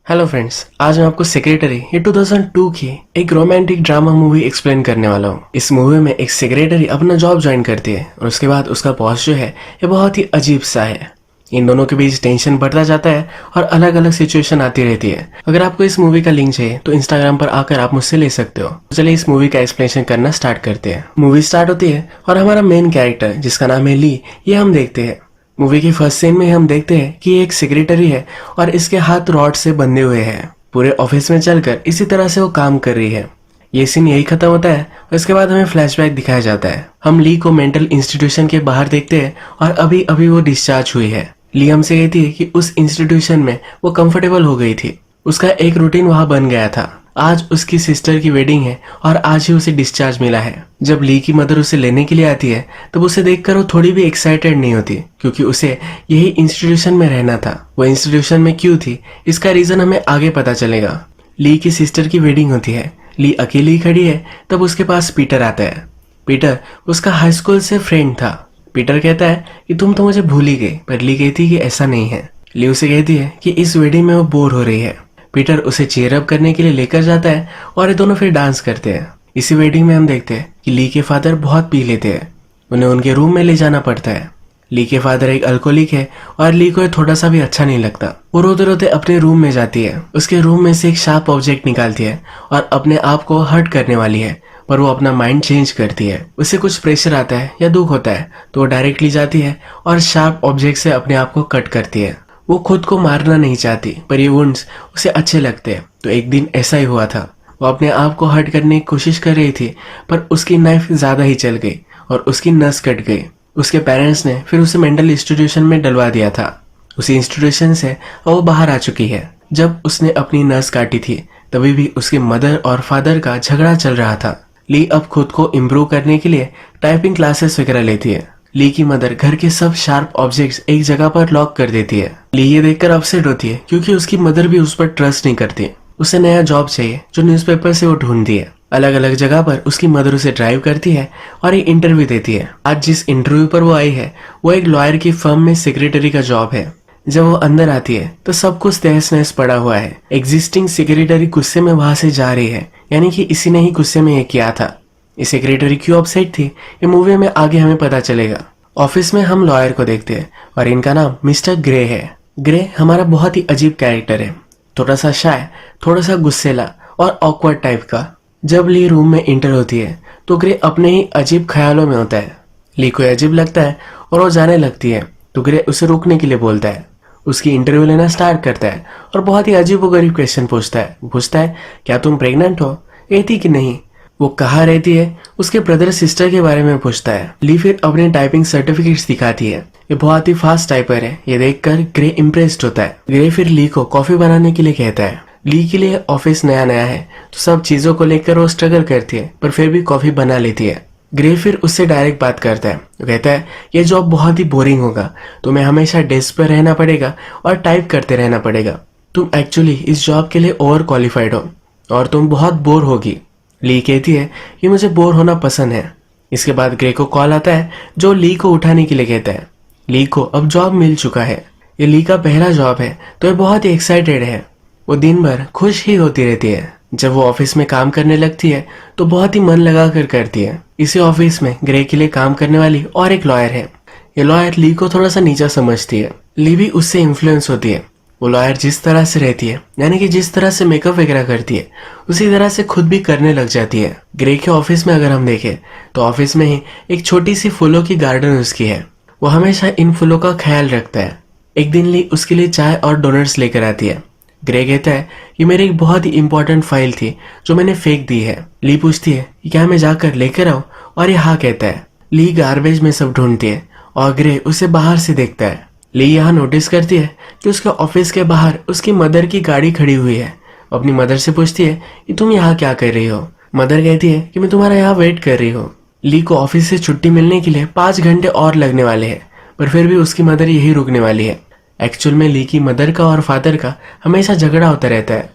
Hello friends, आज मैं आपको सेक्रेटरी ये 2002 की एक रोमांटिक ड्रामा मूवी एक्सप्लेन करने वाला हूँ। इस मूवी में एक सेक्रेटरी अपना जॉब ज्वाइन करती है और उसके बाद उसका बॉस जो है ये बहुत ही अजीब सा है। इन दोनों के बीच टेंशन बढ़ता जाता है और अलग अलग सिचुएशन आती रहती है। अगर आपको इस मूवी का लिंक चाहिए तो इंस्टाग्राम पर आकर आप मुझसे ले सकते हो। तो चलिए इस मूवी का एक्सप्लेनेशन करना स्टार्ट करते हैं। मूवी स्टार्ट होती है और हमारा मेन कैरेक्टर जिसका नाम है ली, ये हम देखते हैं। मूवी की फर्स्ट सीन में हम देखते हैं कि ये एक सेक्रेटरी है और इसके हाथ रॉड से बंधे हुए हैं। पूरे ऑफिस में चलकर इसी तरह से वो काम कर रही है। ये सीन यही खत्म होता है और इसके बाद हमें फ्लैशबैक दिखाया जाता है। हम ली को मेंटल इंस्टीट्यूशन के बाहर देखते हैं और अभी अभी वो डिस्चार्ज हुई है। ली हमसे कहती है कि उस इंस्टीट्यूशन में वो कंफर्टेबल हो गई थी। उसका एक रूटीन वहां बन गया था। आज उसकी सिस्टर की वेडिंग है और आज ही उसे डिस्चार्ज मिला है। जब ली की मदर उसे लेने के लिए आती है तब उसे देखकर वो थोड़ी भी एक्साइटेड नहीं होती, क्योंकि उसे यही इंस्टीट्यूशन में रहना था। वो इंस्टीट्यूशन में क्यों थी इसका रीजन हमें आगे पता चलेगा। ली की सिस्टर की वेडिंग होती है। ली अकेली खड़ी है, तब उसके पास पीटर आता है। पीटर उसका हाई स्कूल से फ्रेंड था। पीटर कहता है कि तुम तो मुझे भूल ही गई, पर ली कहती कि ऐसा नहीं है। ली उसे कहती है कि इस वेडिंग में वो बोर हो रही है। पीटर उसे चीयर अप करने के लिए लेकर जाता है और ये दोनों फिर डांस करते हैं। इसी वेडिंग में हम देखते हैं कि ली के फादर बहुत पी लेते हैं। उन्हें उनके रूम में ले जाना पड़ता है। ली के फादर एक अल्कोहलिक है और ली को थोड़ा सा भी अच्छा नहीं लगता। वो रोते रोते अपने रूम में जाती है। उसके रूम में से एक शार्प ऑब्जेक्ट निकालती है और अपने आप को हर्ट करने वाली है, पर वो अपना माइंड चेंज करती है। उसे कुछ प्रेशर आता है या दुख होता है तो वो डायरेक्टली जाती है और शार्प ऑब्जेक्ट से अपने आप को कट करती है। वो खुद को मारना नहीं चाहती, पर ये वुंड्स उसे अच्छे लगते हैं। तो एक दिन ऐसा ही हुआ था। वो अपने आप को हर्ट करने की कोशिश कर रही थी, पर उसकी नाइफ ज्यादा ही चल गई और उसकी नस कट गई। उसके पेरेंट्स ने फिर उसे मेंटल इंस्टीट्यूशन में डलवा दिया था। उसी इंस्टीट्यूशन से वो बाहर आ चुकी है। जब उसने अपनी नस काटी थी तभी भी उसके मदर और फादर का झगड़ा चल रहा था। ली अब खुद को इम्प्रूव करने के लिए टाइपिंग क्लासेस वगैरह लेती है। ली की मदर घर के सब शार्प ऑब्जेक्ट्स एक जगह पर लॉक कर देती है। ली ये देखकर अपसेट होती है, क्योंकि उसकी मदर भी उस पर ट्रस्ट नहीं करती। उसे नया जॉब चाहिए जो न्यूज़पेपर से वो ढूंढती है। अलग अलग जगह पर उसकी मदर उसे ड्राइव करती है और एक इंटरव्यू देती है। आज जिस इंटरव्यू पर वो आई है वो एक लॉयर की फर्म में सेक्रेटरी का जॉब है। जब वो अंदर आती है तो सब कुछ तहस नहस पड़ा हुआ है। एग्जिस्टिंग सेक्रेटरी गुस्से में वहां से जा रही है, यानी कि इसी ने ही गुस्से में ये किया था। ये सेक्रेटरी क्यों अपसेट थी ये मूवी में आगे हमें पता चलेगा। ऑफिस में हम लॉयर को देखते हैं और इनका नाम मिस्टर ग्रे है। ग्रे हमारा बहुत ही अजीब कैरेक्टर है, थोड़ा सा शाय, थोड़ा सा गुस्सेला और ऑकवर्ड टाइप का। जब ली रूम में इंटर होती है तो ग्रे अपने ही अजीब ख्यालों में होता है। ली को अजीब लगता है और वो जाने लगती है, तो ग्रे उसे रोकने के लिए बोलता है। उसकी इंटरव्यू लेना स्टार्ट करता है और बहुत ही अजीबोगरीब क्वेश्चन पूछता है क्या तुम प्रेग्नेंट हो, कहती कि नहीं। वो कहाँ रहती है, उसके ब्रदर सिस्टर के बारे में पूछता है। ली फिर अपने टाइपिंग सर्टिफिकेट्स दिखाती है। ये बहुत ही फास्ट टाइपर है। ये देखकर ग्रे इम्प्रेस्ड होता है। ग्रे फिर ली को कॉफी बनाने के लिए कहता है। ली के लिए ऑफिस नया नया है तो सब चीजों को लेकर वो स्ट्रगल करती है, पर फिर भी कॉफी बना लेती है। ग्रे फिर उससे डायरेक्ट बात करता है। वो कहता है ये जॉब बहुत ही बोरिंग होगा, तुम्हें हमेशा डेस्क पर रहना पड़ेगा और टाइप करते रहना पड़ेगा। तुम एक्चुअली इस जॉब के लिए ओवर क्वालिफाइड हो और तुम बहुत बोर होगी। ली कहती है कि मुझे बोर होना पसंद है। इसके बाद ग्रे को कॉल आता है जो ली को उठाने के लिए कहता है। ली को अब जॉब मिल चुका है। ये ली का पहला जॉब है तो ये बहुत ही एक्साइटेड है। वो दिन भर खुश ही होती रहती है। जब वो ऑफिस में काम करने लगती है तो बहुत ही मन लगा कर करती है। इसी ऑफिस में ग्रे के लिए काम करने वाली और एक लॉयर है। ये लॉयर ली को थोड़ा सा नीचा समझती है। ली भी उससे इन्फ्लुएंस होती है। वो लॉयर जिस तरह से रहती है, यानी कि जिस तरह से मेकअप वगैरह करती है, उसी तरह से खुद भी करने लग जाती है। ग्रे के ऑफिस में अगर हम देखें तो ऑफिस में ही एक छोटी सी फूलों की गार्डन उसकी है। वो हमेशा इन फूलों का ख्याल रखता है। एक दिन ली उसके लिए चाय और डोनट्स लेकर आती है। ग्रे कहता है कि मेरी एक बहुत ही इंपॉर्टेंट फाइल थी जो मैंने फेंक दी है। ली पूछती है कि क्या मैं जाकर लेकर आऊं, और ये हाँ कहता है। ली गार्बेज में सब ढूंढती है और ग्रे उसे बाहर से देखता है। ली यहाँ नोटिस करती है कि उसके ऑफिस के बाहर उसकी मदर की गाड़ी खड़ी हुई है। अपनी मदर से पूछती है कि तुम यहाँ क्या कर रही हो। मदर कहती है कि मैं तुम्हारा यहाँ वेट कर रही हूँ। ली को ऑफिस से छुट्टी मिलने के लिए 5 घंटे और लगने वाले हैं, पर फिर भी उसकी मदर यही रुकने वाली है। एक्चुअल में ली की मदर का और फादर का हमेशा झगड़ा होता रहता है।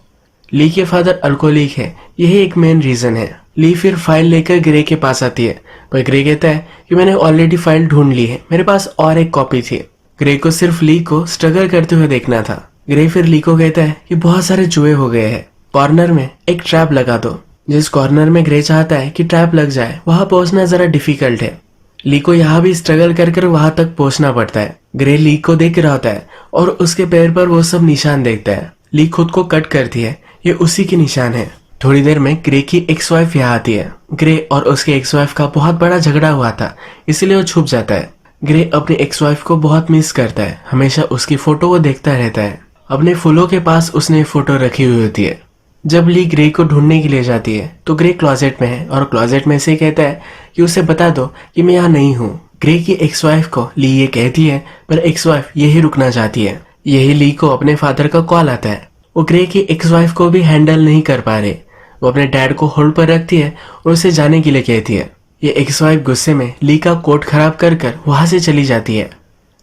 ली के फादर अल्कोहलिक है, यही एक मेन रीजन है। ली फिर फाइल लेकर ग्रे के पास आती है, पर ग्रे कहता है कि मैंने ऑलरेडी फाइल ढूंढ ली है, मेरे पास और एक कॉपी थी। ग्रे को सिर्फ ली को स्ट्रगल करते हुए देखना था। ग्रे फिर ली को कहता है कि बहुत सारे चूहे हो गए हैं, कॉर्नर में एक ट्रैप लगा दो। जिस कॉर्नर में ग्रे चाहता है कि ट्रैप लग जाए वहां पहुंचना जरा डिफिकल्ट है। ली को यहाँ भी स्ट्रगल कर वहां तक पहुंचना पड़ता है। ग्रे ली को देख रहा होता है और उसके पैर पर वो सब निशान देखता है। ली खुद को कट करती है, ये उसी के निशान है। थोड़ी देर में ग्रे की एक्स वाइफ यहाँ आती है। ग्रे और उसके एक्स वाइफ का बहुत बड़ा झगड़ा हुआ था, इसलिए वो छुप जाता है। ग्रे अपनी एक्स वाइफ को बहुत मिस करता है, हमेशा उसकी फोटो वो देखता रहता है। अपने फूलों के पास उसने फोटो रखी हुई होती है। जब ली ग्रे को ढूंढने के लिए जाती है तो ग्रे क्लोजेट में है और क्लोजेट में से कहता है कि उसे बता दो कि मैं यहाँ नहीं हूँ। ग्रे की एक्स वाइफ को ली ये कहती है, पर एक्स वाइफ यही रुकना चाहती है। यही ली को अपने फादर का कॉल आता है। वो ग्रे की एक्स वाइफ को भी हैंडल नहीं कर पा रहे। वो अपने डैड को होल्ड पर रखती है और उसे जाने के लिए कहती है। ये एक्स वाइफ गुस्से में ली का कोट खराब कर वहां से चली जाती है।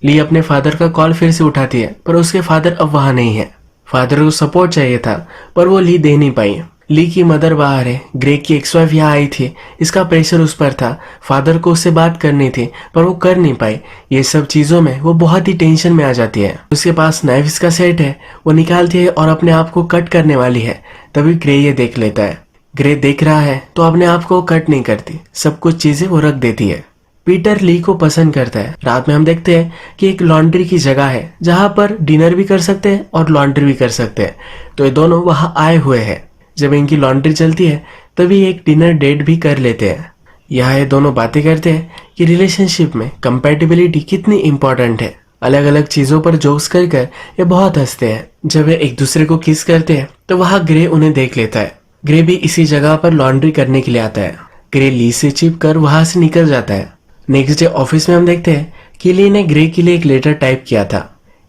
ली अपने फादर का कॉल फिर से उठाती है, पर उसके फादर अब वहां नहीं है। फादर को सपोर्ट चाहिए था, पर वो ली दे नहीं पाई। ली की मदर बाहर है, ग्रे की एक्स वाइफ यहाँ आई थी, इसका प्रेशर उस पर था। फादर को उससे बात करनी थी, पर वो कर नहीं पाई। ये सब चीजों में वो बहुत ही टेंशन में आ जाती है। उसके पास नाइफ्स का सेट है, वो निकालती है और अपने आप को कट करने वाली है। तभी ग्रे ये देख लेता है। ग्रे देख रहा है तो अपने आप को कट नहीं करती, सब कुछ चीजें वो रख देती है। पीटर ली को पसंद करता है। रात में हम देखते हैं कि एक लॉन्ड्री की जगह है जहां पर डिनर भी कर सकते हैं और लॉन्ड्री भी कर सकते हैं, तो ये दोनों वहां आए हुए हैं। जब इनकी लॉन्ड्री चलती है तभी एक डिनर डेट भी कर लेते हैं। यहाँ ये दोनों बातें करते हैं कि रिलेशनशिप में कंपैटिबिलिटी कितनी इंपॉर्टेंट है। अलग अलग चीजों पर जोक्स कर ये बहुत हंसते हैं। जब वे एक दूसरे को किस करते हैं तो वहां ग्रे उन्हें देख लेता है। ग्रे भी इसी जगह पर लॉन्ड्री करने के लिए आता है। ग्रे ली से चिप कर वहां से निकल जाता है। नेक्स्ट डे ऑफिस में हम देखते हैं कि ली ने ग्रे के लिए एक लेटर टाइप किया था।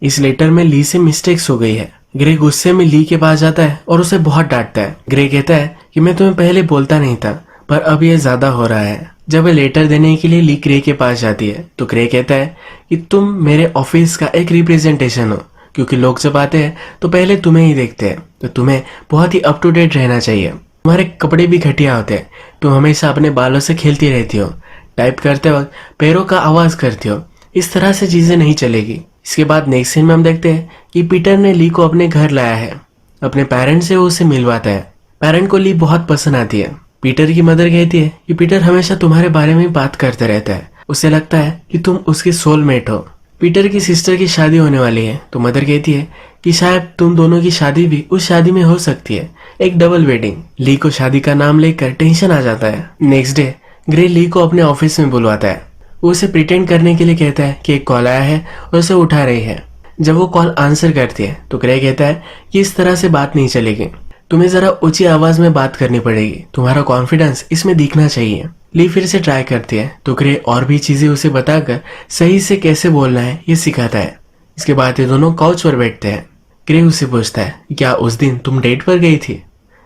इस लेटर में ली से मिस्टेक्स हो गई है। ग्रे गुस्से में ली के पास जाता है और उसे बहुत डांटता है। ग्रे कहता है कि मैं तुम्हें पहले बोलता नहीं था, पर अब ये ज्यादा हो रहा है। जब वे लेटर देने के लिए ली ग्रे के पास जाती है तो ग्रे कहता है कि तुम मेरे ऑफिस का एक रिप्रेजेंटेशन हो, क्योंकि लोग जब आते हैं तो पहले तुम्हें ही देखते हैं, तो तुम्हें बहुत ही अप टू डेट रहना चाहिए। तुम्हारे कपड़े भी घटिया होते हैं, तुम हमेशा अपने बालों से खेलती रहती हो, टाइप करते वक्त पैरों का आवाज करती हो। इस तरह से चीजें नहीं चलेगी। इसके बाद नेक्स्ट सीन में हम देखते हैं कि पीटर ने ली को अपने घर लाया है। अपने पेरेंट्स से वो उसे मिलवाता है। पेरेंट को ली बहुत पसंद आती है। पीटर की मदर कहती है कि पीटर हमेशा तुम्हारे बारे में बात करते रहता है, उसे लगता है कि तुम उसकी सोलमेट हो। पीटर की सिस्टर की शादी होने वाली है तो मदर कहती है कि शायद तुम दोनों की शादी भी उस शादी में हो सकती है, एक डबल वेडिंग। ली को शादी का नाम लेकर टेंशन आ जाता है। नेक्स्ट डे ग्रे ली को अपने ऑफिस में बुलवाता है। वो उसे प्रिटेंड करने के लिए कहता है कि एक कॉल आया है और उसे उठा रही है। जब वो कॉल आंसर करती है तो ग्रे कहता है कि इस तरह से बात नहीं चलेगी, तुम्हें जरा ऊंची आवाज में बात करनी पड़ेगी, तुम्हारा कॉन्फिडेंस इसमें दिखना चाहिए। ली फिर से ट्राई करती है तो ग्रे और भी चीजें उसे बताकर सही से कैसे बोलना है ये सिखाता है। इसके बाद ये दोनों काउच पर बैठते हैं। ग्रे उसे पूछता है क्या उस दिन तुम डेट पर गई थी?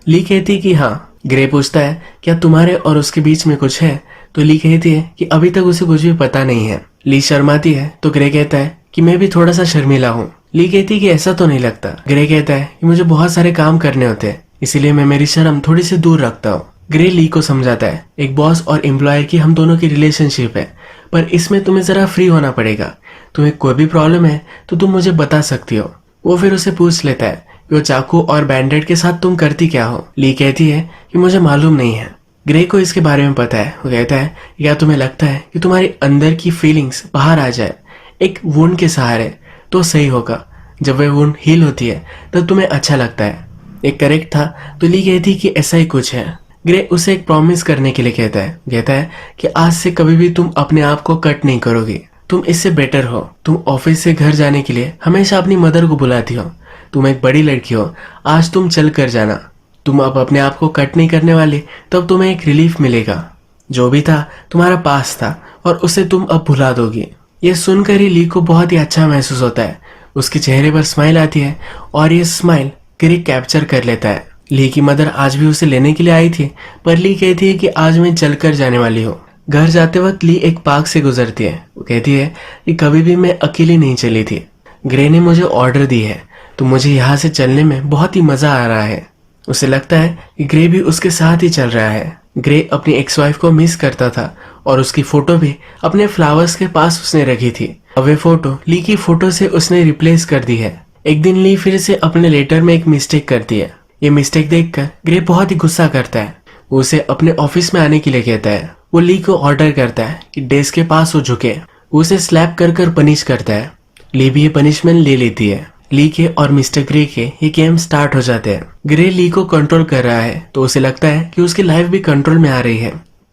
ली कहती कि हाँ। ग्रे पूछता है क्या तुम्हारे और उसके बीच में कुछ है? तो ली कहती है कि अभी तक उसे कुछ भी पता नहीं है। ली शर्माती है तो ग्रे कहता है कि मैं भी थोड़ा सा शर्मीला हूँ। ली कहती है कि ऐसा तो नहीं लगता। ग्रे कहता है कि मुझे बहुत सारे काम करने होते हैं, इसीलिए मैं मेरी शर्म थोड़ी सी दूर रखता हूँ। ग्रे ली को समझाता है एक बॉस और एम्प्लॉयर की हम दोनों की रिलेशनशिप है, पर इसमें तुम्हें जरा फ्री होना पड़ेगा। तुम्हें कोई भी प्रॉब्लम है तो तुम मुझे बता सकती हो। वो फिर उसे पूछ लेता है कि वो चाकू और बैंडेड के साथ तुम करती क्या हो? ली कहती है कि मुझे मालूम नहीं है। ग्रे को इसके बारे में पता है। वो कहता है या तुम्हें लगता है कि तुम्हारी अंदर की फीलिंग्स बाहर आ जाए एक वुंड के सहारे तो सही होगा। जब वह वुंड हील होती है तब तुम्हें अच्छा लगता है। एक करेक्ट था तो ली कहती कि ऐसा ही कुछ है। ग्रे उसे एक प्रॉमिस करने के लिए कहता है कि आज से कभी भी तुम अपने आप को कट नहीं करोगी, तुम इससे बेटर हो। तुम ऑफिस से घर जाने के लिए हमेशा अपनी मदर को बुलाती हो, तुम एक बड़ी लड़की हो, आज तुम चल कर जाना। तुम अब अपने आप को कट नहीं करने वाली, तब तुम्हें एक रिलीफ मिलेगा। जो भी था तुम्हारा पास था और उसे तुम अब भुला दोगी। ये सुनकर ही ली को बहुत ही अच्छा महसूस होता है। उसके चेहरे पर स्माइल आती है और ये स्माइल ग्रे कैप्चर कर लेता है। ली की मदर आज भी उसे लेने के लिए आई थी, पर ली कहती है कि आज मैं चलकर जाने वाली हूँ। घर जाते वक्त ली एक पार्क से गुजरती है। वो कहती है कि कभी भी मैं अकेली नहीं चली थी, ग्रे ने मुझे ऑर्डर दी है, तो मुझे यहाँ से चलने में बहुत ही मजा आ रहा है। उसे लगता है कि ग्रे भी उसके साथ ही चल रहा है। ग्रे अपनी एक्स वाइफ को मिस करता था और उसकी फोटो भी अपने फ्लावर्स के पास उसने रखी थी। अब वे फोटो ली की फोटो से उसने रिप्लेस कर दी है। एक दिन ली फिर से अपने लेटर में एक मिस्टेक करती है। ये मिस्टेक देखकर ग्रे बहुत ही गुस्सा करता है। वो उसे अपने ऑफिस में आने के लिए कहता है। वो ली को ऑर्डर करता है कि डेस्क के पास वो झुके। वो उसे स्लैप कर कर पनिश करता है। ली भी ये पनिशमेंट ले लेती है। ली के और मिस्टर ग्रे के ये गेम स्टार्ट हो जाते हैं। ग्रे ली को कंट्रोल कर रहा है तो उसे लगता है कि उसकी लाइफ भी कंट्रोल में आ रही है।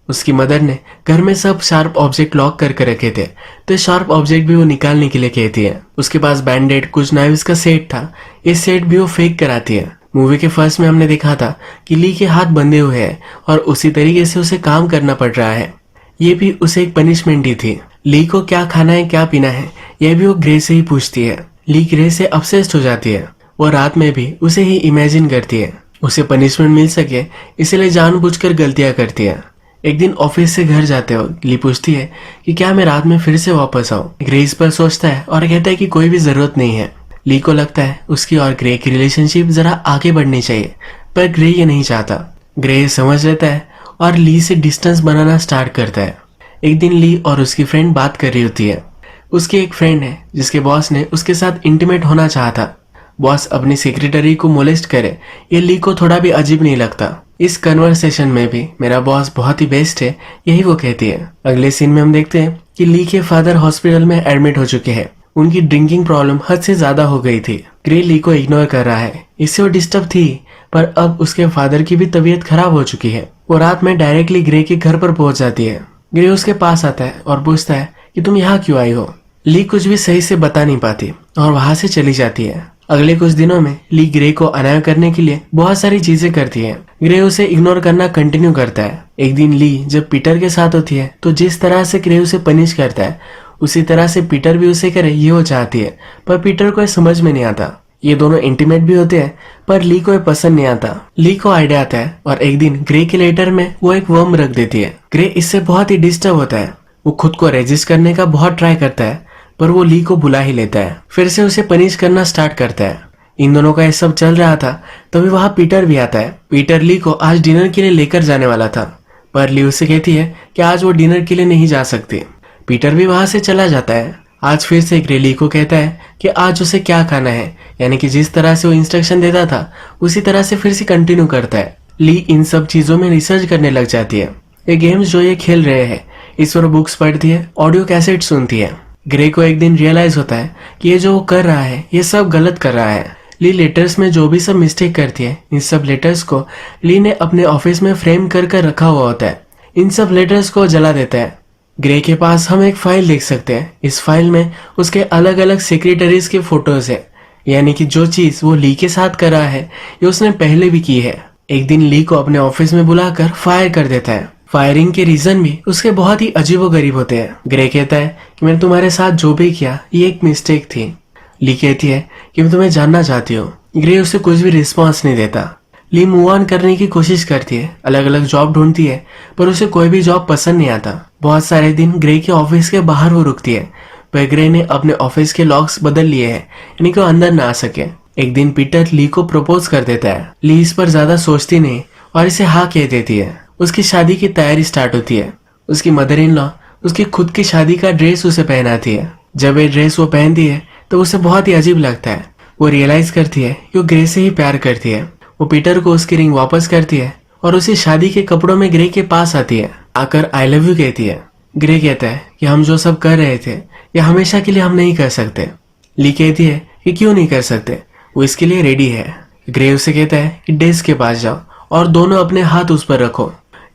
उसकी मदर ने घर में सब शार्प ऑब्जेक्ट लॉक करके रखे थे तो शार्प ऑब्जेक्ट भी वो निकालने के लिए कहती है। उसके पास बैंडेड कुछ नाइव्स का सेट था। ये सेट भी वो फेक कराती है। मूवी के फर्स्ट में हमने देखा था कि ली के हाथ बंधे हुए हैं और उसी तरीके से उसे काम करना पड़ रहा है। ये भी उसे एक पनिशमेंट ही थी। ली को क्या खाना है क्या पीना है यह भी वो ग्रे से ही पूछती है। ली ग्रे से ऑब्सेस्ड हो जाती है। वो रात में भी उसे ही इमेजिन करती है। उसे पनिशमेंट मिल सके इसलिए जानबूझकर गलतियां करती है। एक दिन ऑफिस से घर जाते हो ली पूछती है कि क्या मैं रात में फिर से वापस आऊं। ग्रे इस पर सोचता है और कहता है कि कोई भी जरूरत नहीं है। ली को लगता है उसकी और ग्रे की रिलेशनशिप जरा आगे बढ़नी चाहिए पर ग्रे ये नहीं चाहता। ग्रे समझ लेता है और ली से डिस्टेंस बनाना स्टार्ट करता है। एक दिन ली और उसकी फ्रेंड बात कर रही होती है। उसकी एक फ्रेंड है जिसके बॉस ने उसके साथ इंटीमेट होना चाहा था। बॉस अपनी सेक्रेटरी को मोलेस्ट करे ये ली को थोड़ा भी अजीब नहीं लगता। इस कन्वर्सेशन में भी मेरा बॉस बहुत ही बेस्ट है यही वो कहती है। अगले सीन में हम देखते हैं कि ली के फादर हॉस्पिटल में एडमिट हो चुके हैं। उनकी ड्रिंकिंग प्रॉब्लम हद से ज्यादा हो गई थी। ग्रे ली को इग्नोर कर रहा है। इससे वो डिस्टर्ब थी पर अब उसके फादर की भी तबीयत खराब हो चुकी है। वो रात में डायरेक्टली ग्रे के घर पर पहुंच जाती है। ग्रे उसके पास आता है और पूछता है कि तुम यहाँ क्यों आई हो। ली कुछ भी सही से बता नहीं पाती और वहां से चली जाती है। अगले कुछ दिनों में ली ग्रे को अनाय करने के लिए बहुत सारी चीजें करती है। ग्रे उसे इग्नोर करना कंटिन्यू करता है। एक दिन ली जब पीटर के साथ होती है तो जिस तरह से ग्रे उसे पनिश करता है उसी तरह से पीटर भी उसे करे ये वो चाहती है पर पीटर को समझ में नहीं आता। ये दोनों इंटीमेट भी होते हैं पर ली को पसंद नहीं आता। ली को आइडिया आता है और एक दिन ग्रे के लेटर में वो एक वर्म रख देती है। ग्रे इससे बहुत ही डिस्टर्ब होता है। वो खुद को रेजिस्ट करने का बहुत ट्राई करता है पर वो ली को बुला ही लेता है। फिर से उसे पनिश करना स्टार्ट करता है। इन दोनों का ये सब चल रहा था तभी वहां पीटर भी आता है। पीटर ली को आज डिनर के लिए लेकर जाने वाला था पर ली उसे कहती है कि आज वो डिनर के लिए नहीं जा सकती। पीटर भी वहां से चला जाता है। आज फिर से ग्रे ली को कहता है कि आज उसे क्या खाना है यानी कि जिस तरह से वो इंस्ट्रक्शन देता था उसी तरह से फिर से कंटिन्यू करता है। ली इन सब चीजों में रिसर्च करने लग जाती है। ये गेम्स जो ये खेल रहे हैं इस पर बुक्स पढ़ती है ऑडियो कैसेट सुनती है। ग्रे को एक दिन रियलाइज होता है कि ये जो वो कर रहा है ये सब गलत कर रहा है। ली लेटर्स में जो भी सब मिस्टेक करती है इन सब लेटर्स को ली ने अपने ऑफिस में फ्रेम कर कर रखा हुआ होता है। इन सब लेटर्स को जला देता है। ग्रे के पास हम एक फाइल देख सकते हैं। इस फाइल में उसके अलग अलग सेक्रेटरीज के फोटोज है यानी कि जो चीज वो ली के साथ कर रहा है ये उसने पहले भी की है। एक दिन ली को अपने ऑफिस में बुलाकर फायर कर देता है। फायरिंग के रीजन भी उसके बहुत ही अजीबोगरीब होते हैं। ग्रे कहता है कि मैंने तुम्हारे साथ जो भी किया ये एक मिस्टेक थी। ली कहती है कि मैं तुम्हें जानना चाहती हूँ। ग्रे उसे कुछ भी रिस्पॉन्स नहीं देता। ली मूव ऑन करने की कोशिश करती है। अलग अलग जॉब ढूंढती है पर उसे कोई भी जॉब पसंद नहीं आता। बहुत सारे दिन ग्रे के ऑफिस के बाहर वो रुकती है पर ग्रे ने अपने ऑफिस के लॉक्स बदल लिए हैं यानी कि वो अंदर ना आ सके। एक दिन पीटर ली को प्रपोज कर देता है। ली इस पर ज्यादा सोचती नहीं और इसे हाँ कह देती है। उसकी शादी की तैयारी स्टार्ट होती है। उसकी मदर इन लॉ उसकी खुद की शादी का ड्रेस उसे पहनाती है। जब ये ड्रेस वो पहनती है तो उसे बहुत ही अजीब लगता है। वो रियलाइज करती है कि वो ग्रे से ही प्यार करती है। वो पीटर को उसकी रिंग वापस करती है और उसी शादी के कपड़ों में ग्रे के पास आती है। आकर आई लव यू कहती है। ग्रे कहता है कि हम जो सब कर रहे थे ये हमेशा के लिए हम नहीं कर सकते। ली कहती है कि क्यों नहीं कर सकते, वो इसके लिए रेडी है। ग्रे उसे कहता है कि डेस्क के पास जाओ और दोनों अपने हाथ उस पर रखो।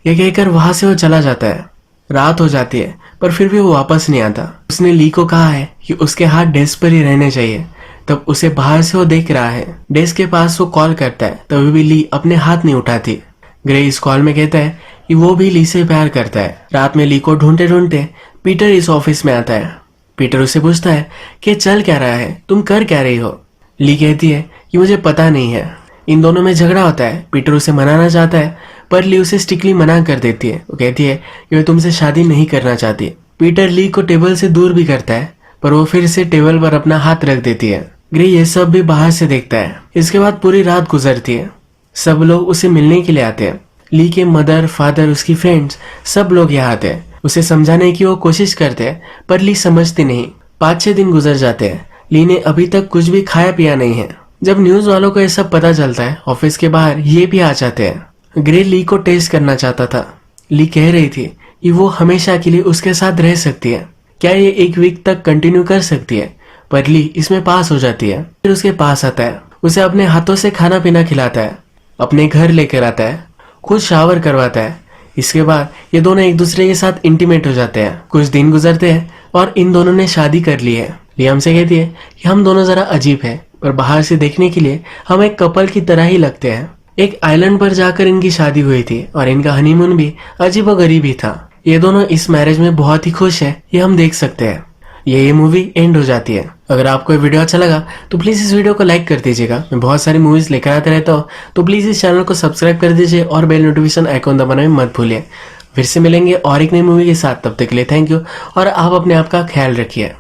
ये कहकर वहां से वो चला जाता है। रात हो जाती है पर फिर भी वो वापस नहीं आता। उसने ली को कहा है कि उसके हाथ डेस्क पर ही रहने चाहिए। तब उसे बाहर से वो देख रहा है। डेस्क के पास वो कॉल करता है तभी भी ली अपने हाथ नहीं उठाती। ग्रे इस कॉल में कहता है कि वो भी ली से प्यार करता है। रात में ली को ढूंढते ढूंढते पीटर इस ऑफिस में आता है। पीटर उसे पूछता है कि चल क्या रहा है, तुम कर क्या रही हो। ली कहती है कि मुझे पता नहीं है। इन दोनों में झगड़ा होता है। पीटर उसे मनाना चाहता है पर ली उसे स्ट्रिक्टली मना कर देती है। वो कहती है कि मैं तुमसे शादी नहीं करना चाहती। पीटर ली को टेबल से दूर भी करता है पर वो फिर से टेबल पर अपना हाथ रख देती है। ग्रे ये सब भी बाहर से देखता है। इसके बाद पूरी रात गुजरती है। सब लोग उसे मिलने के लिए आते हैं। ली के मदर, फादर, उसकी फ्रेंड्स सब लोग यहाँ आते हैं। उसे समझाने की वो कोशिश करते हैं पर ली समझती नहीं। 5-6 दिन गुजर जाते हैं। ली ने अभी तक कुछ भी खाया पिया नहीं है। जब न्यूज वालों को ये सब पता चलता है, ऑफिस के बाहर ये भी आ जाते हैं। ग्रे ली को टेस्ट करना चाहता था। ली कह रही थी कि वो हमेशा के लिए उसके साथ रह सकती है। क्या ये एक वीक तक कंटिन्यू कर सकती है? पर ली इसमें पास हो जाती है। फिर उसके पास आता है, उसे अपने हाथों से खाना पीना खिलाता है, अपने घर लेकर आता है, खुद शावर करवाता है। इसके बाद ये दोनों एक दूसरे के साथ इंटीमेट हो जाते हैं। कुछ दिन गुजरते हैं और इन दोनों ने शादी कर ली है। ली हमसे कहती है कि हम दोनों जरा अजीब हैं, पर बाहर से देखने के लिए हम एक कपल की तरह ही लगते हैं। एक आइलैंड पर जाकर इनकी शादी हुई थी और इनका हनीमून भी अजीब व गरीब ही था। ये दोनों इस मैरिज में बहुत ही खुश हैं, ये हम देख सकते हैं। ये मूवी एंड हो जाती है। अगर आपको ये वीडियो अच्छा लगा तो प्लीज इस वीडियो को लाइक कर दीजिएगा। मैं बहुत सारी मूवीज लेकर आते रहता हूँ, तो प्लीज इस चैनल को सब्सक्राइब कर दीजिए और बेल नोटिफिकेशन आइकॉन दबाना भी मत भूलिए। फिर से मिलेंगे और एक नई मूवी के साथ, तब तक के लिए थैंक यू और आप अपने आप का ख्याल रखिए।